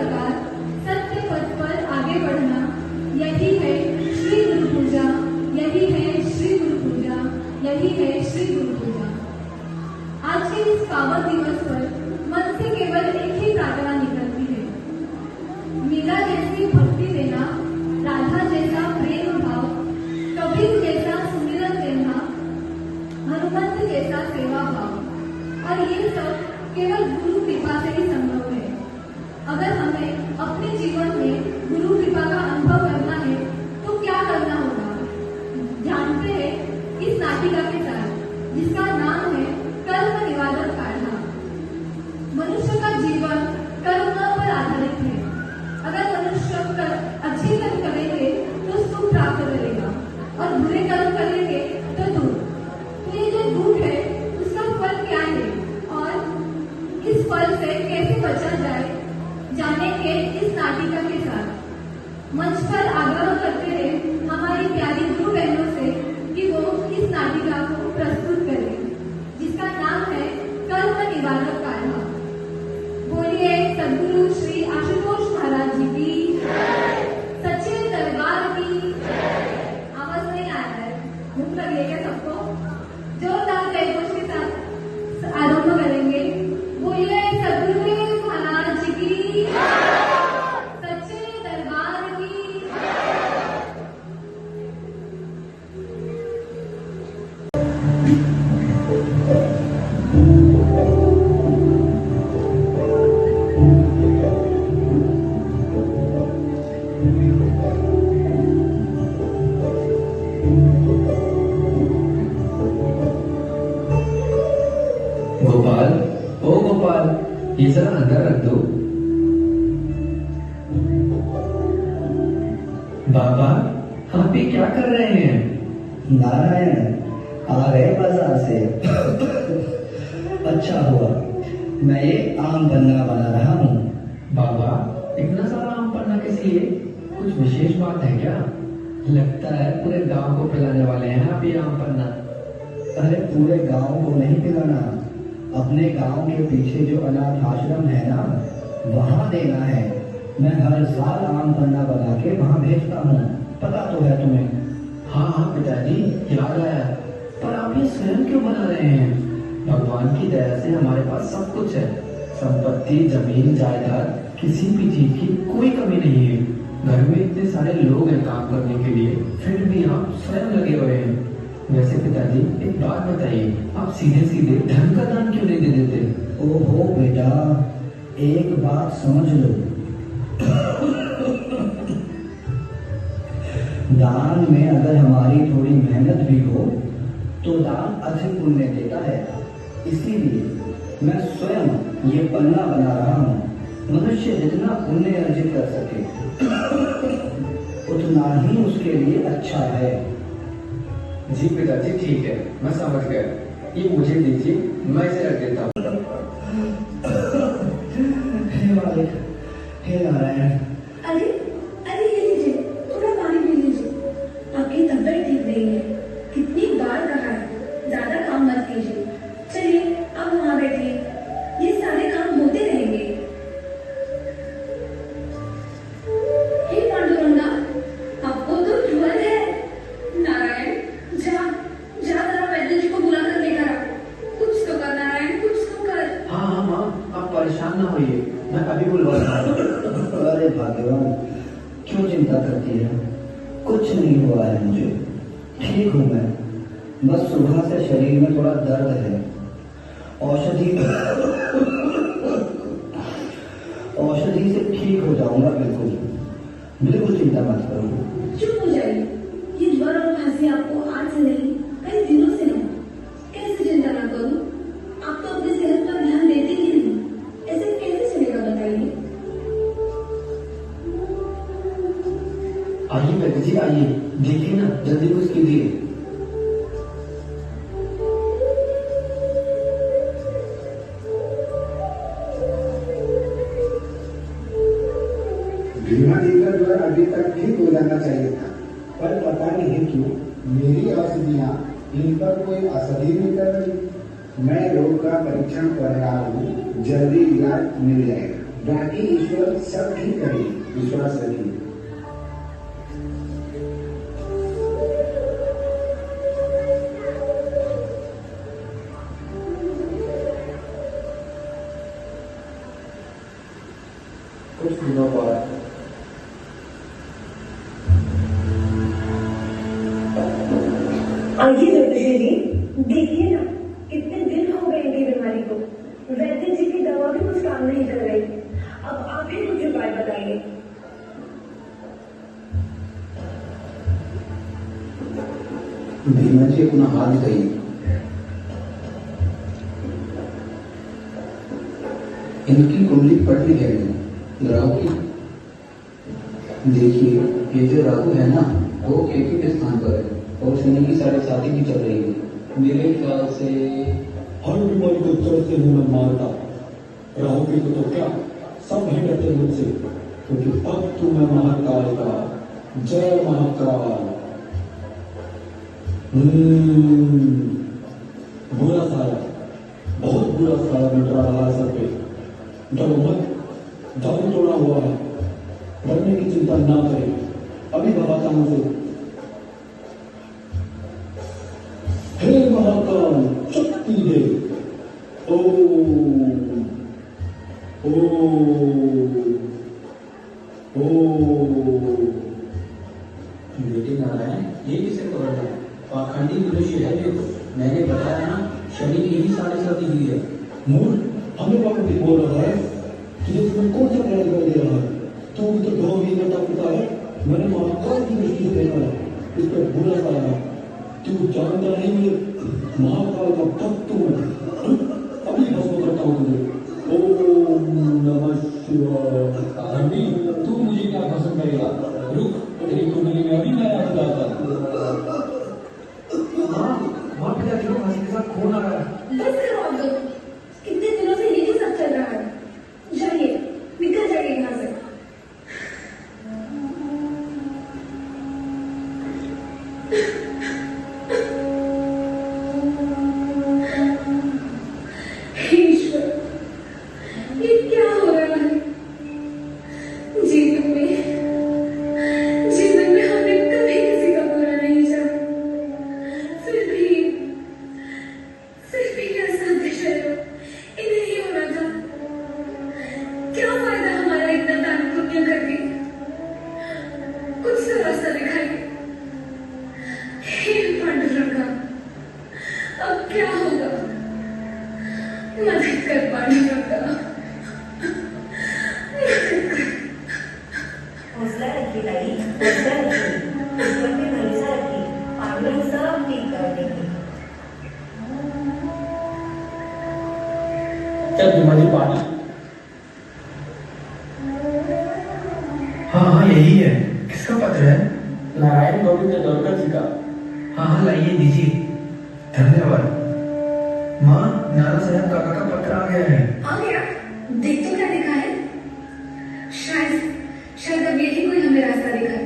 प्रकार सत्य पथ पर आगे बढ़ना, यही है श्री गुरु पूजा, यही है श्री गुरु पूजा, यही है श्री गुरु पूजा। आज के इस पावन दिवस पर मन से केवल एक ही प्रार्थना निकलती है, मीरा जैसी भक्ति देना, राधा जैसा प्रेम भाव, कबीर जैसा सुमिरन देना, हनुमंत जैसा सेवा भाव। और ये सब केवल गुरु कृपा से ही संभव है। अगर हमें अपने जीवन में गुरु कृपा का अनुभव करना है तो क्या करना होगा? जानते हैं इस नाटिका के साथ, जिसका नाम है कर्म निवारण काढ़ा। मनुष्य का जीवन कर्म पर आधारित है। अगर मनुष्य अच्छे कर्म करेंगे तो सुख प्राप्त करेगा और बुरे कर्म करेंगे तो दुख। तो ये जो दुख है उसका फल क्या है और इस फल से कैसे बचा जाए, जानेंगे इस नाटिका के साथ। मंच पर आग्रह करते हैं हमारी प्यारी गुरु बहनों से कि वो इस नाटिका को प्रस्तुत करें, जिसका नाम है कर्म निवारण काढ़ा। बोलिए सद्गुरु श्री आशुतोष महाराज जी की, सच्चे दरबार की। आवाज नहीं आ रहा है, भूख लगी है क्या सबको? जोरदार जयघोष के साथ आरंभ करेंगे। बोलिए सद्गुरु महाराज जी की, सच्चे दरबार की। गोपाल, ओ गोपाल, ये जरा अंदर रख दो। बाबा, आप ये क्या कर रहे हैं? नारायण, आ गए बाजार से। अच्छा हुआ, मैं ये आम पन्ना बना रहा हूँ। बाबा, इतना सारा आम पन्ना किस लिए? कुछ विशेष बात है क्या? लगता है पूरे गांव को पिलाने वाले हैं आप ये आम पन्ना। अरे पूरे गांव को नहीं पिलाना, अपने गांव के पीछे जो अनाथ आश्रम है ना, वहां देना है। मैं हर साल आम पन्ना बना के वहां भेजता हूँ, पता तो है तुम्हें। हाँ हाँ पिताजी, याद आया। पर आप ये स्वयं क्यों बना रहे हैं? भगवान की दया से हमारे पास सब कुछ है, संपत्ति, जमीन, जायदाद, किसी भी चीज की कोई कमी नहीं है। घर में इतने सारे लोग हैं काम करने के लिए, फिर भी आप स्वयं लगे हुए हैं। वैसे पिताजी, एक बात बताइए, आप सीधे सीधे धन का दान क्यों नहीं दे देते? ओहो बेटा, एक बात समझ लो, दान में अगर हमारी थोड़ी मेहनत भी हो तो दान अधिक पुण्य देता है। इसीलिए मैं स्वयं ये पन्ना बना रहा हूँ। मनुष्य जितना पुण्य अर्जित कर सके उतना ही उसके लिए अच्छा है। जी पिताजी, ठीक है, मैं समझ गया। ये मुझे दीजिए, मैं इसे रख देता हूँ। हे मालिक, हे नारायण। अरे अरे ये लीजिए, थोड़ा पानी पी लीजिए। आपकी तबीयत ठीक नहीं है, कितनी बार कहा है ज्यादा काम मत कीजिए। चलिए अब वहाँ बैठिए, ये सारे काम होते रहेंगे। हे पांडुरंगा, आपको तो ज्वर है। नारायण, जा जरा वैद्य जी को बुला कर लेकर आ। कुछ तो कर नारायण, कुछ तो कर। हाँ हाँ माँ, आप परेशान ना होइए, मैं अभी बुलवा रहा हूँ। अरे भाग्यवान, क्यों चिंता करती है? कुछ नहीं हुआ है मुझे, ठीक हूँ मैं। बस सुबह से शरीर में थोड़ा दर्द है। औषधि से ठीक हो जाऊंगा, बिल्कुल बिल्कुल चिंता मत करो। चुप हो जाइए, ये ज्वर और खांसी आपको आज से नहीं कई दिनों से है। कैसे चिंता ना करूं? आप तो अपनी सेहत पर ध्यान देते ही नहीं, ऐसे कैसे चलेगा बताइए? आइए वैद्य जी, आइए, देखिए ना, जल्दी कुछ कीजिए। बीमा देकर जो है अभी तक ठीक हो जाना चाहिए था, पर पता नहीं क्यों मेरी औषधियाँ इन पर कोई असर ही नहीं कर रही। मैं रोग का परीक्षण कर रहा हूँ, जल्दी इलाज मिल जाएगा। बाकी ईश्वर सब ठीक करेगी, विश्वास रखिए। कुछ दिनों बाद आइए ज्योतिषी जी, देखिए ना कितने दिन हो गए इनकी बीमारी को। वैद्य जी की दवा भी कुछ काम नहीं कर रही। अब आप ही कुछ उपाय बताइए। भीमा जी अपना हाथ दिखाइए। इनकी कुंडली पटली है राहु की। देखिए ये जो राहु है ना वो केतु के स्थान पर है और शनि की 7.5 भी चल रही है। मेरे ख्याल से हर बीमारी को जड़ से हूं मैं मारता। राहु की तो क्या सब है डरते मुझसे, क्योंकि अब तू मैं महाकाल का। जय महाकाल। बुरा साया, बहुत बुरा साया मंडरा रहा है सर पे। डरो मत, जादू तोड़ा हुआ है। डरने की चिंता ना करें, अभी बताता हूं उसे। हे महाकाल शक्ति दे। ओम ओम ओम। बेटे नारायण ये किसे पकड़ रहा है? पाखंडी मनुष्य है देखो, मैंने बताया ना शनि की ही 7.5 हुई है। मूर्ख हमें पाखंडी बोल रहा है? तुझे तुम्हें कौन सा न्याय दिखाई दे रहा है? तू भी तो 2 महीने का पिता है। मैंने महाकाल की दृष्टि से देखा है, इस पर बुरा साया है। तू जानता नहीं मैं महाकाल का भक्त हूँ। अभी भस्म करता हूँ तुझे। ओम नमः शिवाय। धर्मी तू मुझे क्या पसंद करेगा? रुक, तेरी कुंडली में अभी मैं राहु डालता हूँ। माँ पिताजी को फांसी के साथ खून आ रहा है। बस करो आप लोग, कितने दिनों से यही सब चल रहा है। जाइए, निकल जाइए यहाँ से। ईश्वर, ये क्या हो रहा है? जीवन में हमने कभी किसी का बुरा नहीं चाहा। फिर भी ऐसा दिशा इन्हें ही होना था। क्या फायदा हमारा इतना दान पुण्य करके? कुछ तो रास्ता दिखाइए। हे पांडुरंगा, अब क्या होगा? मदद कर पांडुरंगा, मदद कर। हौसला रखिए ताई, हौसला रखिए, ईश्वर पे भरोसा रखिए, पांडुरंग सब ठीक कर देंगे। क्या तुम्हारी पानी? हाँ हाँ यही है। किसका पत्र है? नारायण गोविंद दौड़कर जी का। हाँ हाँ लाइए दीजिए। धन्यवाद। माँ नाना साहब काका का पत्र आ गया है। आ गया? देख तो क्या लिखा है? शायद अब यही कोई हमें रास्ता दिखाए।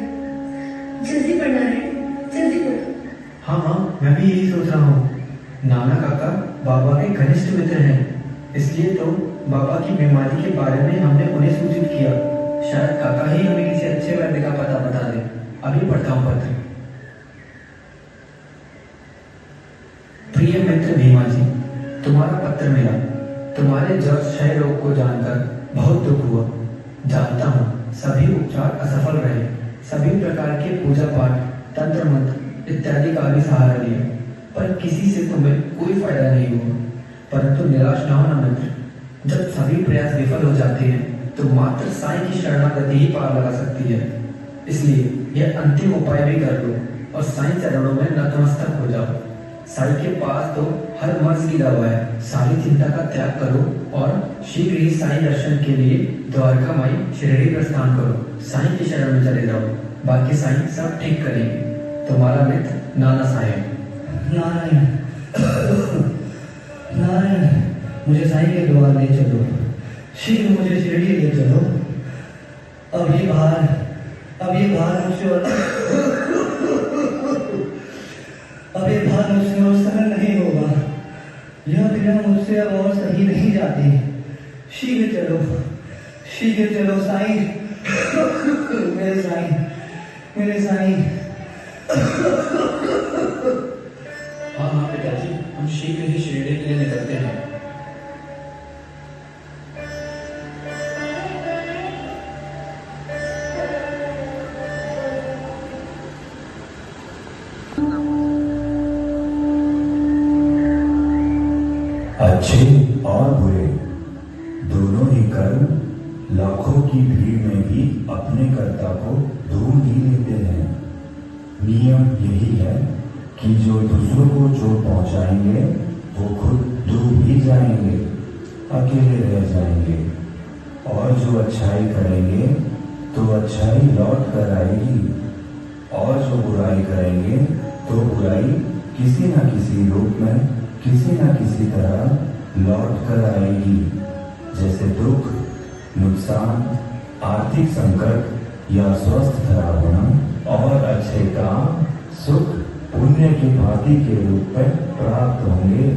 जल्दी पढ़ना है, जल्दी पढ़ो। हाँ हाँ मैं भी यही सोच रहा हूँ। नाना काका बाबा के घनिष्ठ मित्र हैं, इसलिए तो बाबा की बीमारी के बारे में हमने उन्हें सूचित किया। शायद काका ही हमें किसी अच्छे वैद्य का पता बता दे। अभी पढ़ता हूँ पत्र। प्रिय मित्र भीमा जी, तुम्हारा पत्र मिला। तुम्हारे जड़ क्षय रोग को जानकर बहुत दुख हुआ। जानता हूँ सभी उपचार असफल रहे। सभी प्रकार के पूजा पाठ, तंत्र मंत्र इत्यादि का भी सहारा लिया, पर किसी से तुम्हें कोई फायदा नहीं हुआ। परंतु निराश न होना मित्र, जब सभी प्रयास विफल हो जाते हैं तो मात्र साईं की शरणागति ही पार लगा सकती है। इसलिए यह अंतिम उपाय भी कर लो और साईं चरणों में नतमस्तक हो जाओ। साईं के पास तो हर मर्ज की दवा है। सारी चिंता का त्याग करो और शीघ्र ही साईं दर्शन के लिए द्वारका माई शिरडी प्रस्थान करो। साईं की शरण में चले जाओ, बाकी साईं सब ठीक करेंगे। तुम्हारा मित्र नाना साहेब। नारायण नारायण, मुझे साईं के द्वार ले चलो। शीघ्र मुझे शिरडी ले चलो। अब ये भार मुझसे और सहन नहीं होगा। यह क्रिया मुझसे अब और सही नहीं जाती। शीघ्र चलो, शीघ्र चलो साईं, मेरे साईं, मेरे साईं। हाँ हाँ पिताजी, हम शीघ्र ही शिरडी के लिए निकलते हैं। अच्छे और बुरे दोनों ही कर्म लाखों की भीड़ में भी अपने कर्ता को ढूंढ ही लेते हैं। नियम यही है कि जो दूसरों को चोट पहुंचाएंगे वो खुद डूब ही जाएंगे, अकेले रह जाएंगे, और जो अच्छाई करेंगे तो अच्छाई लौट कर आएगी, और जो बुराई करेंगे तो बुराई किसी न किसी रूप में किसी न किसी तरह लौट कर आएगी, जैसे दुख, नुकसान, आर्थिक संकट या स्वस्थ खराब होना। और अच्छे काम सुख पुण्य की भांति के रूप में प्राप्त होंगे।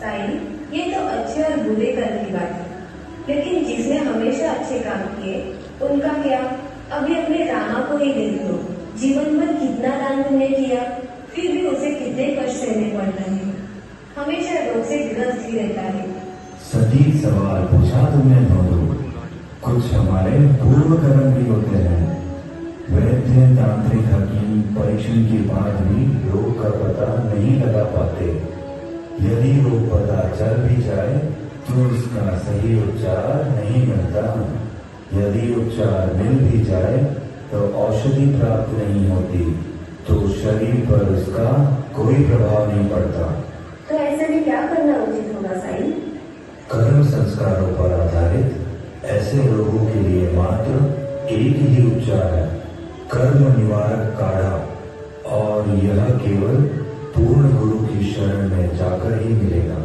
साईं, ये तो अच्छे और बुरे कर्म की बात है, लेकिन जिसने हमेशा अच्छे काम किए उनका क्या? अभी अपने रामा को ही देख लो, जीवन भर कितना दान पुण्य किया, फिर भी उसे कितने कष्ट सहने पड़ रहे हैं। हमेशा रोग से ग्रस्त ही रहता है। सटीक सवाल पूछा तुमने दोनों। कुछ हमारे पूर्व कर्म भी होते हैं। वैद्य तांत्रिक हकीम परीक्षण के बाद भी रोग का पता नहीं लगा पाते। यदि रोग पता चल भी जाए तो उसका सही उपचार नहीं मिलता। यदि उपचार मिल भी जाए तो औषधि प्राप्त नहीं होती, तो शरीर पर उसका कोई प्रभाव नहीं पड़ता। तो ऐसे में क्या करना उचित होगा साईं? कर्म संस्कारों पर आधारित ऐसे लोगों के लिए मात्र एक ही उपचार है, कर्म निवारक काढ़ा, और यह केवल पूर्ण गुरु की शरण में जाकर ही मिलेगा।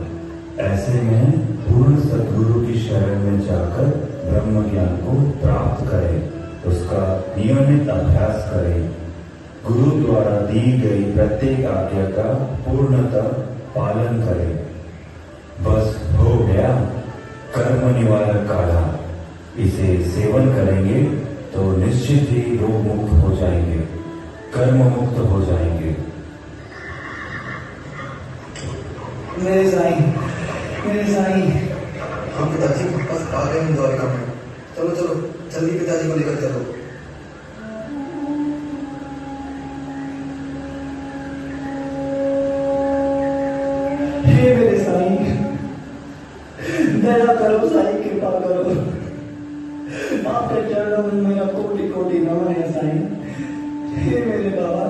ऐसे में पूर्ण सद्गुरु की शरण में जाकर ब्रह्म ज्ञान को प्राप्त करें, उसका नियमित अभ्यास करें, गुरु द्वारा दी गई प्रत्येक आज्ञा का पूर्णतः पालन करें। बस हो गया कर्म निवारक काढ़ा। इसे सेवन करेंगे तो निश्चित ही रोग मुक्त हो जाएंगे, कर्म मुक्त हो जाएंगे। मेरे साईं, मेरे साईं। हम पिताजी बस आ गए हैं द्वारका में। चलो चलो जल्दी पिताजी को लेकर चलो। हे मेरे साईं, दया करो साईं, कृपा करो। आपके चरणों में मेरा कोटि कोटि नमन है साईं। हे मेरे बाबा,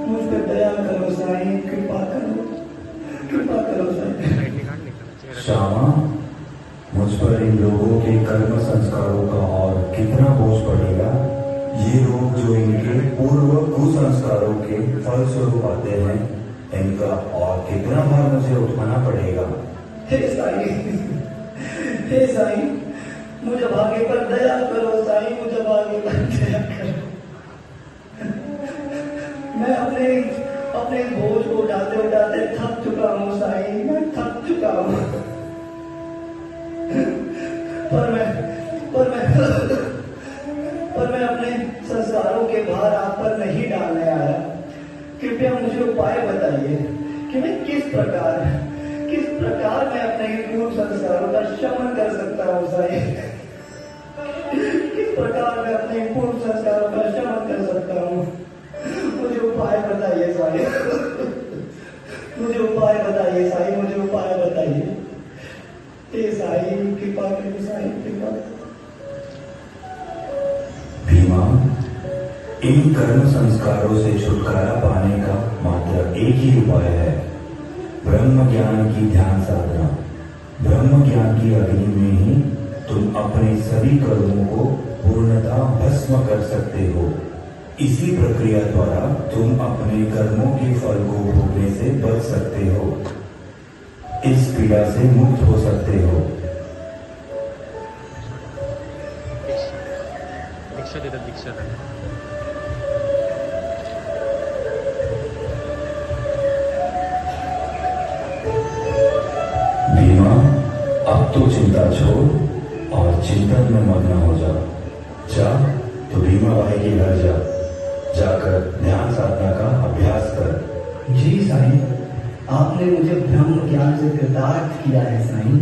मुझ पर दया करो साईं, कृपा करो, कृपा करो साईं। श्यामा, मुझ पर इन लोगों के कर्म संस्कारों का और कितना बोझ पड़ेगा। ये लोग जो इनके पूर्व कुसंस्कारों के फलस्वरूप आते हैं, इनका और कितना भार मुझे उठाना पड़ेगा। हे साईं, हे साईं, मुझे भाग्य पर दया करो साईं, मुझे भाग्य पर दया करो। मैं अपने बोझ को उठाते उठाते थक चुका हूँ साईं, मैं थक चुका हूँ। पर मैं अपने संस्कारों के भार आप पर नहीं डालने आया। कृपया मुझे उपाय बताइए कि मैं किस प्रकार मैं अपने पूर्व संस्कारों का शमन कर सकता हूँ साईं। किस प्रकार मैं अपने पूर्व संस्कारों का शमन कर सकता हूँ? मुझे उपाय बताइए साईं, मुझे उपाय बताइए साईं, मुझे उपाय बताइए। हे साईं, कृपा करो साईं, कृपा। भीमा, इन कर्म संस्कारों से छुटकारा पाने का मात्र एक ही उपाय है, ब्रह्म ज्ञान की ध्यान साधना। ब्रह्म ज्ञान की अग्नि में ही तुम अपने सभी कर्मों को पूर्णतः भस्म कर सकते हो। इसी प्रक्रिया द्वारा तुम अपने कर्मों के फल को भोगने से बच सकते हो, इस पीड़ा से मुक्त हो सकते हो। भीमा, अब तो चिंता छोड़ और चिंतन में मग्न हो जा। जा तो भीमा भाई के घर जा, जाकर ध्यान साधना का अभ्यास कर। जी साईं, आपने मुझे ब्रह्म ज्ञान से कृतार्थ किया है साईं।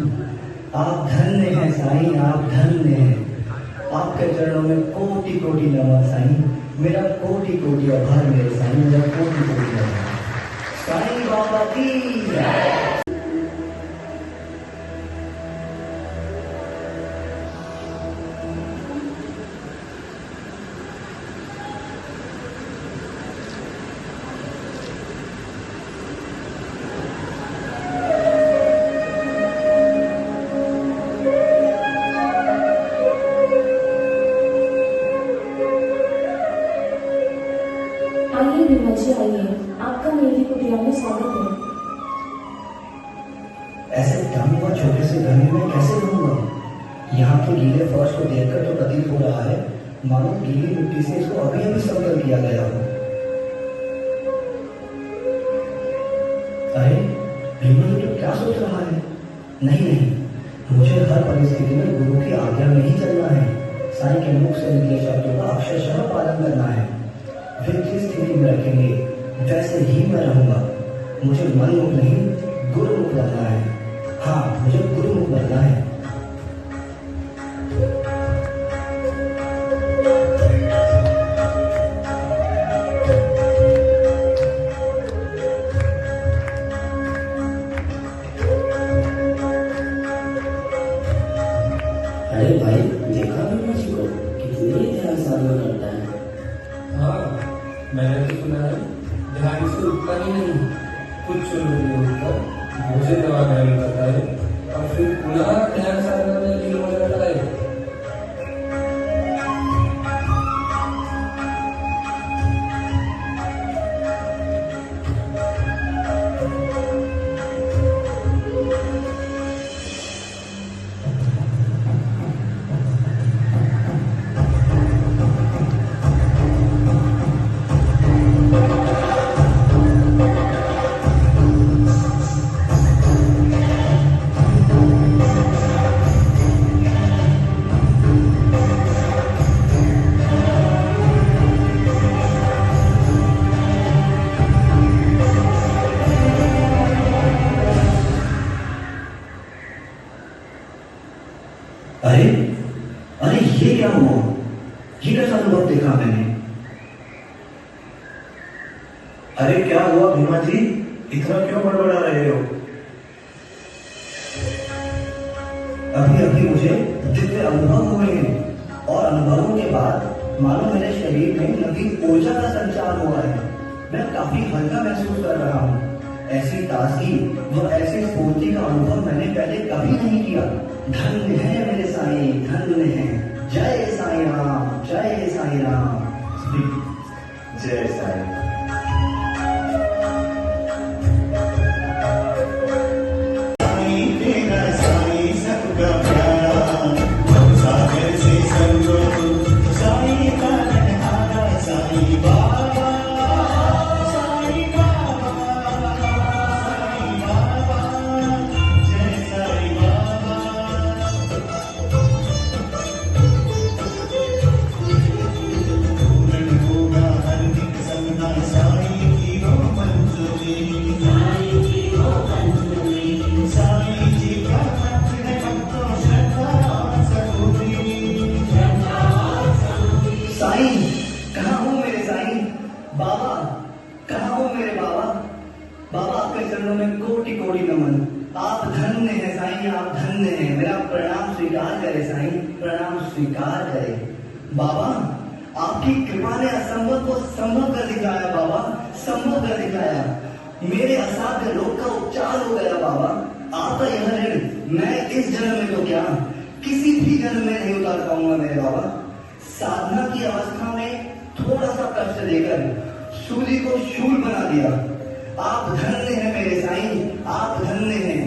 आप धन्य हैं साईं, आप धन्य हैं। आपके चरणों में कोटि कोटि नमन साईं। मेरा कोटि कोटि आभार मेरे साईं, मेरा कोटि कोटि आभार। साईं बाबा की जय। आइए भीमा जी, आइए, आपका मेरी कुटिया में स्वागत है। ऐसे दम हुआ छोटे से घर में मैं कैसे रहूंगा? यहाँ के गीले फर्श को देखकर तो प्रतीत हो रहा है मानो गीली मिट्टी से इसको अभी अभी समतल किया गया हो। अरे भीमा ये तो क्या सोच रहा है? नहीं नहीं, मुझे हर परिस्थिति में गुरु की आज्ञा में ही चलना है। साईं के मुख से निकले शब्दों का अक्षरशः पालन करना है। वे जिस स्थिति में रखेंगे वैसे ही मैं रहूंगा। मुझे मनमुख नहीं, गुरुमुख बनना है। हाँ, मुझे गुरुमुख बनना है। अरे भाई, देखा भीमा जी को कितनी ध्यान साधना करता है। हाँ, मैंने तो सुना है ध्यान से उठता ही नहीं, कुछ उठकर मुझे दवा नहीं करता है और फिर पुनः ध्यान साधना में लीन हो जाता है। अरे अरे ये क्या हुआ? ये कैसा अनुभव देखा मैंने? अरे क्या हुआ भीमा जी, इतना क्यों बड़बड़ा रहे हो? अभी अभी मुझे दिव्य अनुभव हुए हैं और अनुभवों के बाद मानो मेरे शरीर में नवी ऊर्जा का संचार हुआ है। मैं काफी हल्का महसूस कर रहा हूँ। ऐसी ताजगी व ऐसी स्फूर्ति का अनुभव मैंने पहले कभी नहीं किया। धन्य है मेरे साईं, धन्य है। जय साईं राम, जय साईं राम। जय साईं। साईं, कहाँ हो मेरे साईं? बाबा, कहाँ हो मेरे बाबा? बाबा, आपके चरणों में कोटि कोटि नमन। आप धन्य हैं साईं, आप धन्य हैं। मेरा प्रणाम स्वीकार करें साईं, प्रणाम स्वीकार करें। बाबा, आपकी कृपा ने असंभव को संभव कर दिखाया बाबा, संभव कर दिखाया। मेरे असाध्य रोग का उपचार हो गया बाबा। आपका यह ऋण मैं इस जन्म में तो क्या किसी भी जन्म में नहीं उतार पाऊंगा मेरे बाबा। साधना की अवस्था में थोड़ा सा कष्ट देकर सूली को शूल बना दिया। आप धन्य हैं मेरे साईं, आप धन्य हैं।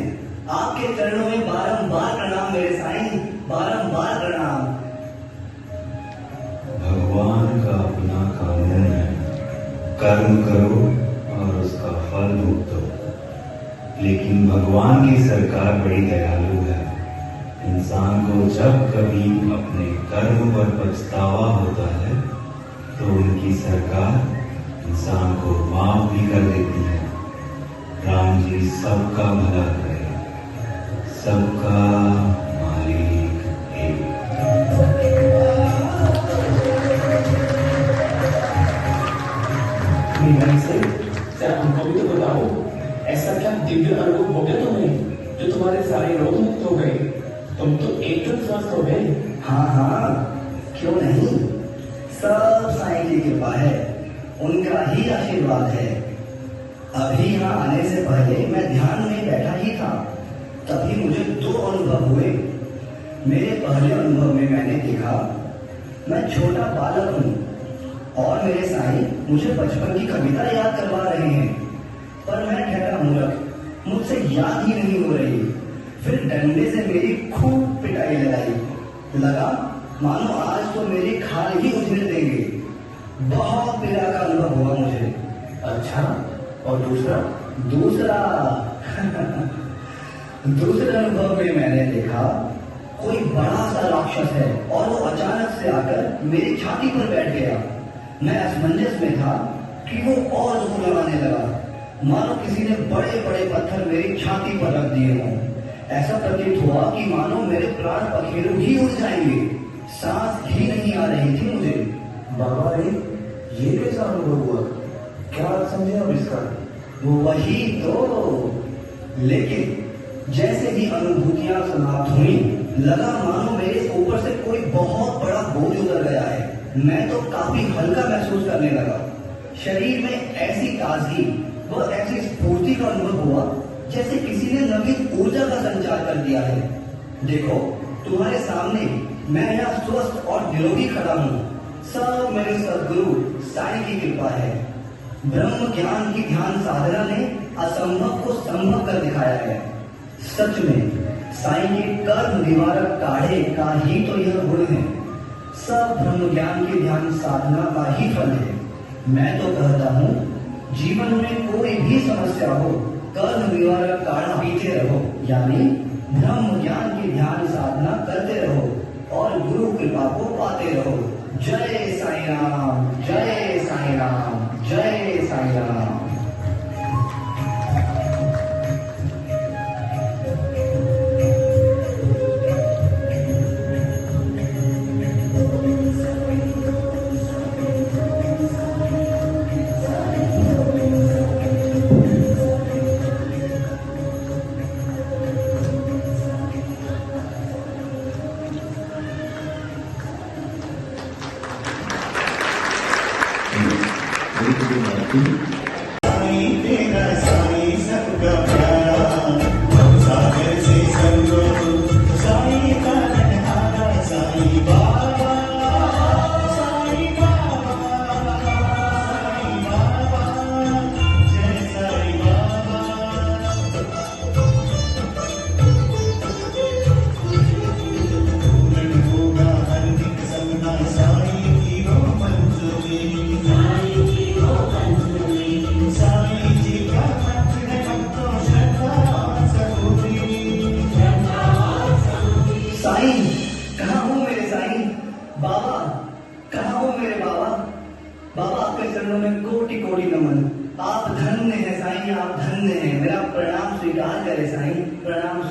आपके चरणों में बारंबार प्रणाम मेरे साईं, बारंबार प्रणाम। भगवान का अपना कानून है, कर्म करो और उसका फल भुगतो। लेकिन भगवान की सरकार बड़ी दयालु है, इंसान को जब कभी अपने कर्म पर पछतावा होता है तो उनकी सरकार इंसान को माफ भी कर देती है। राम जी सबका भला करे, सबका मालिक एक। मीनाक्षी से क्या हमको भी तो बताओ, ऐसा क्या दिव्य अनुभव हो गया तुम्हें जो तुम्हारे सारे रोग मुक्त हो गए? तुम तो एकदम स्वस्थ हो गए। हाँ हाँ, क्यों नहीं, सब साईं की कृपा है, उनका ही आशीर्वाद है। अभी यहाँ आने से पहले मैं ध्यान में बैठा ही था, तभी मुझे 2 अनुभव हुए। मेरे पहले अनुभव में मैंने देखा मैं छोटा बालक हूँ और मेरे साईं मुझे बचपन की कविता याद करवा रहे हैं, पर मैं ठहरा मूर्ख, मुझसे याद ही नहीं हो रही। फिर डंडे से मेरी खूब पिटाई लगाई, लगा मानो आज तो मेरी खाल ही उजड़ देंगे। बहुत पीड़ा का अनुभव हुआ मुझे। अच्छा, और दूसरा? दूसरे अनुभव में मैंने देखा कोई बड़ा सा राक्षस है और वो अचानक से आकर मेरी छाती पर बैठ गया। मैं असमंजस में था कि वो और जोर लगाने लगा, मानो किसी ने बड़े बड़े पत्थर मेरी छाती पर रख दिए हों। ऐसा प्रतीत हुआ कि मानो मेरे प्राण पखेरु ही उड़ जाएंगे, सांस ही नहीं आ रही थी मुझे। बाबा रे, ये कैसा अनुभव हुआ? क्या समझे अब इसका? वही तो, लेकिन जैसे ही अनुभूतियां समाप्त हुई, लगा मानो मेरे ऊपर से कोई बहुत बड़ा बोझ उतर गया है। मैं तो काफी हल्का महसूस करने लगा। शरीर में ऐसी ताजगी व ऐसी स्फूर्ति का अनुभव हुआ जैसे किसी ने नवीन ऊर्जा का संचार कर दिया है। देखो, तुम्हारे सामने मैं यहाँ स्वस्थ और निरोगी खड़ा हूँ। सब मेरे सदगुरु साईं की कृपा है। ब्रह्म ज्ञान की ध्यान साधना ने असंभव को संभव कर दिखाया है। सच में साईं के कर्म निवारक काढ़े का ही तो यह गुण है। सब ब्रह्म ज्ञान की ध्यान साधना का ही फल है। मैं तो कहता हूँ, जीवन में कोई भी समस्या हो, कर्म निवारक काढ़ा पीते रहो, यानी ब्रह्म ज्ञान की ध्यान साधना करते रहो और गुरु कृपा को पाते रहो। जय साईं राम, जय साईं राम, जय साईं राम।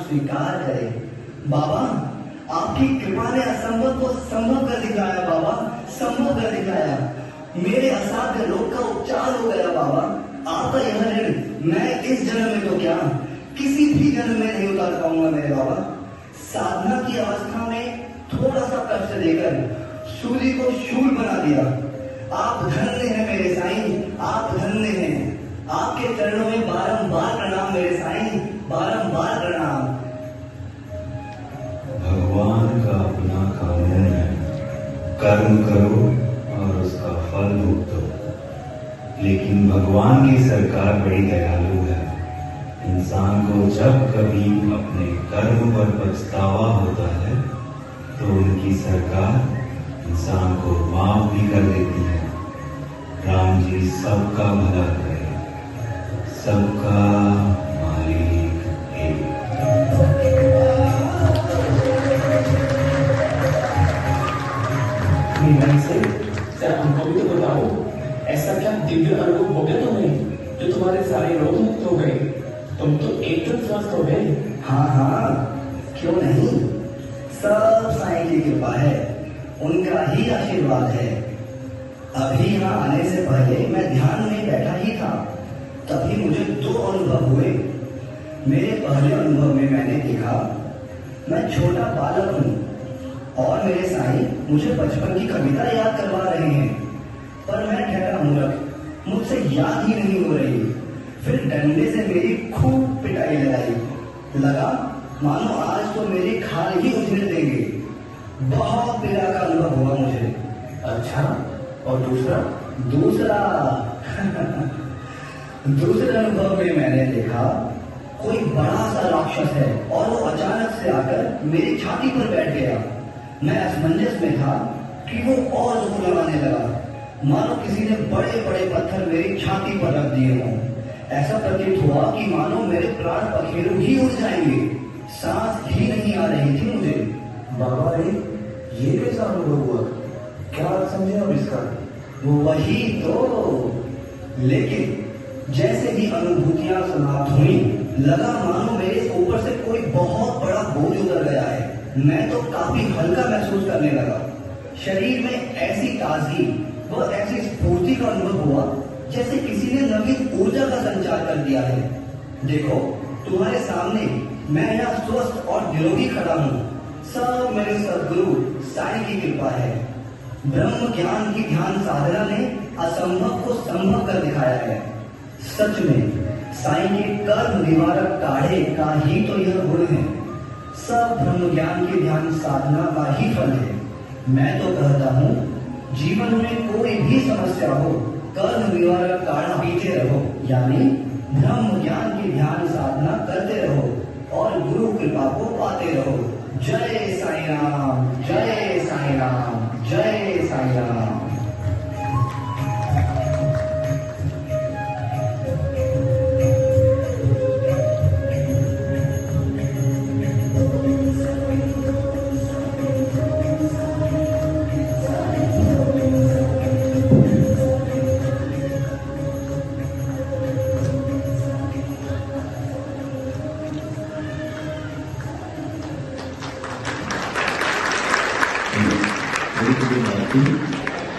स्वीकार करे। बाबा, आपकी कृपा ने असंभव को संभव कर दिखाया। बाबा, संभव कर दिखाया। मेरे असाध्य रोग का उपचार हो गया। बाबा, आपका यह ऋण मैं इस जन्म में तो क्या, किसी भी जन्म में नहीं उतार पाऊंगा मेरे बाबा। साधना की अवस्था में थोड़ा सा कष्ट देकर सूली को शूल बना दिया। आप धन्य हैं मेरे साईं, आप धन्य हैं। आपके चरणों में बारंबार प्रणाम मेरे साईं, बारंबार प्रणाम। भगवान का अपना कानून है, कर्म करो और उसका फल भुगतो। लेकिन भगवान की सरकार बड़ी दयालु है। इंसान को जब कभी अपने कर्म पर पछतावा होता है तो उनकी सरकार इंसान को माफ भी कर देती है। राम जी सबका भला करे, सबका मालिक एक। दिव्य अनुभव हो गया तुम्हें, जो तुम्हारे सारे रोग मुक्त हो गए, तुम तो एकदम स्वस्थ हो गए। हाँ हाँ, क्यों नहीं, सब साईं की कृपा है, उनका ही आशीर्वाद है। अभी यहाँ आने से पहले मैं ध्यान में बैठा ही था, तभी मुझे 2 अनुभव हुए। मेरे पहले अनुभव में मैंने देखा मैं छोटा बालक हूँ और मेरे साईं मुझे बचपन की कविता याद करवा रहे हैं, पर मैं ठहरा मूर्ख, मुझसे याद ही नहीं हो रही। फिर डंडे से मेरी खूब पिटाई लगाई, लगा मानो आज तो मेरी खाल ही उजड़ देंगे। बहुत पीड़ा का अनुभव हुआ मुझे। अच्छा, और दूसरा? दूसरे अनुभव में मैंने देखा कोई बड़ा सा राक्षस है और वो अचानक से आकर मेरी छाती पर बैठ गया। मैं असमंजस में था कि वो और जोर लगाने लगा, मानो किसी ने बड़े बड़े पत्थर मेरी छाती पर रख दिए हों। ऐसा प्रतीत हुआ कि मानो मेरे प्राण पखेरु ही उड़ जाएंगे, सांस ही नहीं आ रही थी मुझे। बाबा रे, ये कैसा अनुभव हुआ, क्या समझे अब इसका? वही तो, लेकिन जैसे ही अनुभूतियां समाप्त हुई, लगा मानो मेरे ऊपर से कोई बहुत बड़ा बोझ उतर गया है। मैं तो काफी हल्का महसूस करने लगा। शरीर में ऐसी ताजगी व ऐसी स्फूर्ति का अनुभव हुआ जैसे किसी ने नवीन ऊर्जा का संचार कर दिया है। देखो, तुम्हारे सामने मैं यहाँ स्वस्थ और निरोगी खड़ा हूँ। सब मेरे सद्गुरु साईं की कृपा है। ब्रह्म ज्ञान की ध्यान साधना ने असंभव को संभव कर दिखाया है। सच में साईं के कर्म निवारक काढ़े का ही तो यह गुण है। सब ब्रह्म ज्ञान की ध्यान साधना का ही फल है। मैं तो कहता हूँ, जीवन में कोई भी समस्या हो, कर्म निवारक काढ़ा पीते रहो, यानी ब्रह्म ज्ञान की ध्यान साधना करते रहो और गुरु कृपा को पाते रहो। जय साईं राम, जय साईं राम, जय साईं राम।